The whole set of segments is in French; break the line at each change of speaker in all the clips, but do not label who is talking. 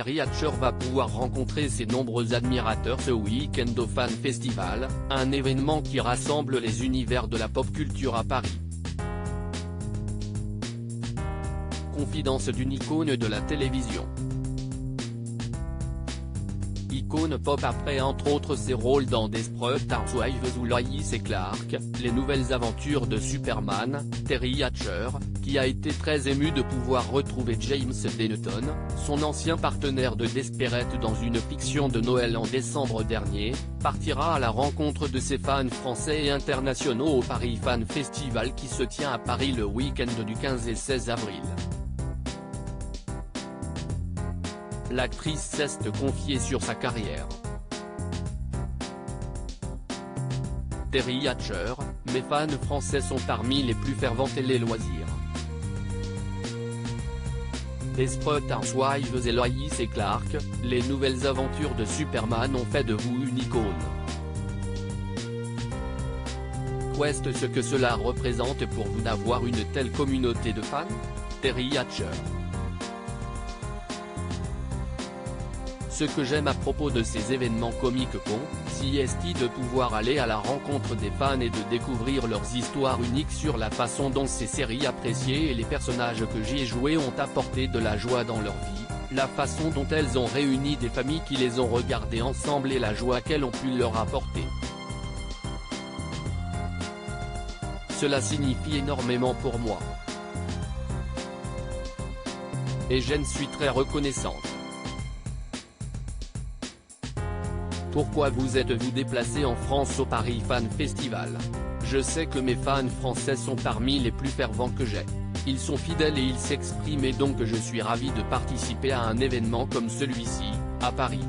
Terry Hatcher va pouvoir rencontrer ses nombreux admirateurs ce week-end au Fan Festival, un événement qui rassemble les univers de la pop culture à Paris. Confidence d'une icône de la télévision. Icône pop après entre autres ses rôles dans Desperate Housewives ou Lois et Clark, les nouvelles aventures de Superman, Terry Hatcher, qui a été très ému de pouvoir retrouver James Denton, son ancien partenaire de Desperate dans une fiction de Noël en décembre dernier, partira à la rencontre de ses fans français et internationaux au Paris Fan Festival qui se tient à Paris le week-end du 15 et 16 avril. L'actrice s'est confiée sur sa carrière. Terry Hatcher, mes fans français sont parmi les plus fervents et les loisirs. Desperate Housewives et Lois et Clark, les nouvelles aventures de Superman ont fait de vous une icône. Qu'est-ce ce que cela représente pour vous d'avoir une telle communauté de fans? Terry Hatcher. Ce que j'aime à propos de ces événements comiques c'est de pouvoir aller à la rencontre des fans et de découvrir leurs histoires uniques sur la façon dont ces séries appréciées et les personnages que j'y ai joués ont apporté de la joie dans leur vie, la façon dont elles ont réuni des familles qui les ont regardées ensemble et la joie qu'elles ont pu leur apporter. Cela signifie énormément pour moi. Et j'en suis très reconnaissante. Pourquoi vous êtes-vous déplacé en France au Paris Fan Festival? Je sais que mes fans français sont parmi les plus fervents que j'ai. Ils sont fidèles et ils s'expriment et donc je suis ravi de participer à un événement comme celui-ci, à Paris.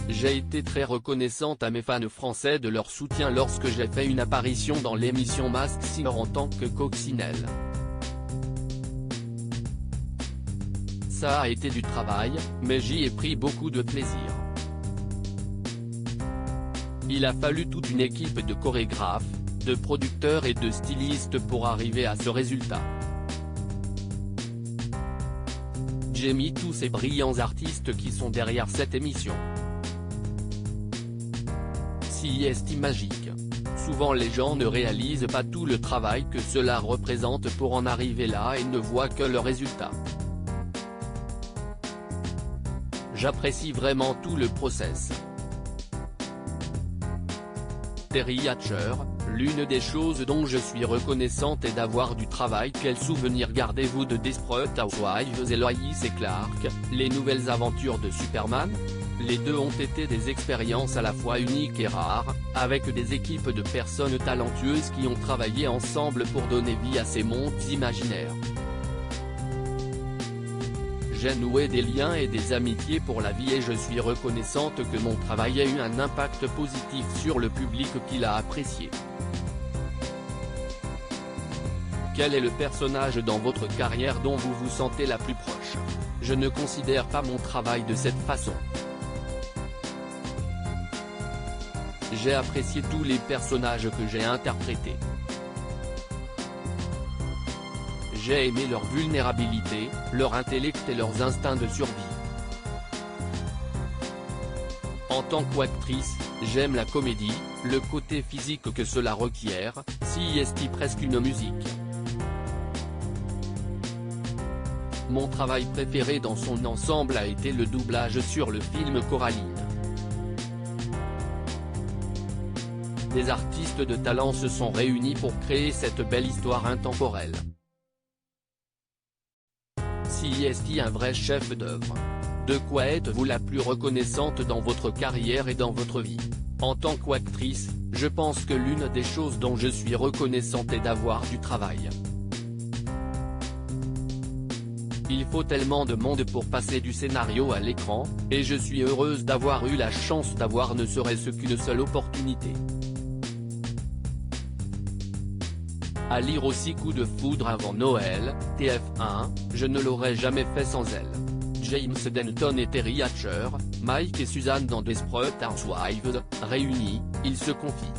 J'ai été très reconnaissante à mes fans français de leur soutien lorsque j'ai fait une apparition dans l'émission Masked Singer en tant que coccinelle. Ça a été du travail, mais j'y ai pris beaucoup de plaisir. Il a fallu toute une équipe de chorégraphes, de producteurs et de stylistes pour arriver à ce résultat. J'ai mis tous ces brillants artistes qui sont derrière cette émission. C'est magique. Souvent les gens ne réalisent pas tout le travail que cela représente pour en arriver là et ne voient que le résultat. J'apprécie vraiment tout le process. Terry Hatcher, l'une des choses dont je suis reconnaissante est d'avoir du travail. Quel souvenir gardez-vous de Desperate Housewives et Lois et Clark, les nouvelles aventures de Superman? Les deux ont été des expériences à la fois uniques et rares, avec des équipes de personnes talentueuses qui ont travaillé ensemble pour donner vie à ces mondes imaginaires. J'ai noué des liens et des amitiés pour la vie et je suis reconnaissante que mon travail ait eu un impact positif sur le public qui l'a apprécié. Quel est le personnage dans votre carrière dont vous vous sentez la plus proche? Je ne considère pas mon travail de cette façon. J'ai apprécié tous les personnages que j'ai interprétés. J'ai aimé leur vulnérabilité, leur intellect et leurs instincts de survie. En tant qu'actrice, j'aime la comédie, le côté physique que cela requiert, c'est presque une musique. Mon travail préféré dans son ensemble a été le doublage sur le film Coraline. Des artistes de talent se sont réunis pour créer cette belle histoire intemporelle. C'est un vrai chef-d'œuvre. De quoi êtes-vous la plus reconnaissante dans votre carrière et dans votre vie? En tant qu'actrice, je pense que l'une des choses dont je suis reconnaissante est d'avoir du travail. Il faut tellement de monde pour passer du scénario à l'écran, et je suis heureuse d'avoir eu la chance d'avoir ne serait-ce qu'une seule opportunité. À lire aussi Coup de foudre avant Noël, TF1, je ne l'aurais jamais fait sans elle. James Denton et Terry Hatcher, Mike et Suzanne dans Desperate Housewives, réunis, ils se confient.